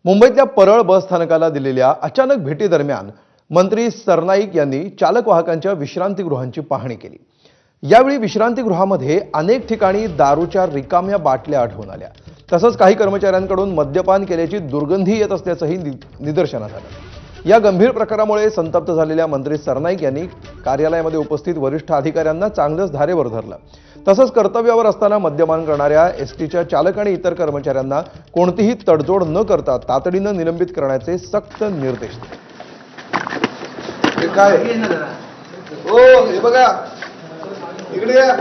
मुंबईतल्या परळ बस स्थानकाला दिलेल्या अचानक भेटीदरम्यान मंत्री सरनाईक यांनी चालक वाहकांच्या विश्रांतीगृहांची पाहणी केली। यावेळी विश्रांतीगृहामध्ये अनेक ठिकाणी दारूच्या रिकाम्या बाटल्या आढळून आल्या। तसंच काही कर्मचाऱ्यांकडून मद्यपान केल्याची दुर्गंधी येत असल्याचंही निदर्शनास आलं। या गंभीर प्रकारामुळे संतप्त झालेल्या मंत्री सरनाईक यांनी कार्यालयामध्ये उपस्थित वरिष्ठ अधिकाऱ्यांना चांगलंच धारेवर धरलं। तसंच कर्तव्यावर असताना मद्यपान करणाऱ्या एसटीच्या चालक आणि इतर कर्मचाऱ्यांना कोणतीही तडजोड न करता तातडीनं निलंबित करण्याचे सक्त निर्देश दिले। काय हो हे बघा इकडे या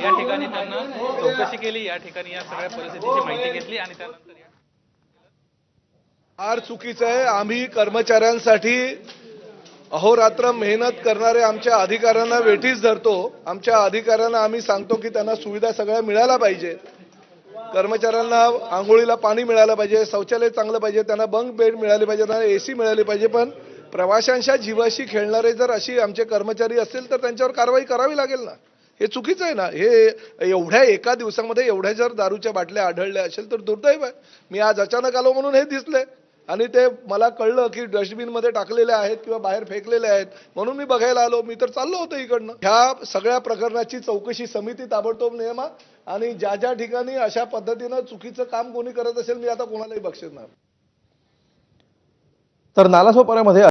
ठिकाणी त्यांना चौकशी केली। या ठिकाणी या सगळ्या परिस्थितीची माहिती घेतली आणि त्यानंतर फार चुकीचं आहे। आम्ही कर्मचाऱ्यांसाठी अहोरात्र मेहनत करणारे आमच्या अधिकाऱ्यांना वेठीस धरतो। आमच्या अधिकाऱ्यांना आम्ही सांगतो की त्यांना सुविधा सगळ्या मिळायला पाहिजे, कर्मचाऱ्यांना आंघोळीला पाणी मिळालं पाहिजे, शौचालय चांगलं पाहिजे, त्यांना बंक बेड मिळाले पाहिजे, त्यांना एसी मिळाली पाहिजे। पण प्रवाशांच्या जीवाशी खेळणारे जर अशी आमचे कर्मचारी असतील तर त्यांच्यावर कारवाई करावी लागेल ना। हे चुकीचं आहे ना। हे एवढ्या एका दिवसामध्ये एवढ्या जर दारूच्या बाटल्या आढळल्या असेल तर दुर्दैव आहे। मी आज अचानक आलो म्हणून हे दिसले आणि ते मला कळलं की डस्टबिन मध्ये टाकलेले आहेत किंवा बाहेर फेकलेले आहेत म्हणून मी बघायला आलो। मी तर चाललो होतो इकडनं। ह्या सगळ्या प्रकरणाची चौकशी समिती ताबडतोब नेमा आणि ज्या ज्या ठिकाणी अशा पद्धतीनं चुकीचं काम कोणी करत असेल मी आता कोणालाही बक्षीस नाही। तर नालासोपाऱ्यामध्ये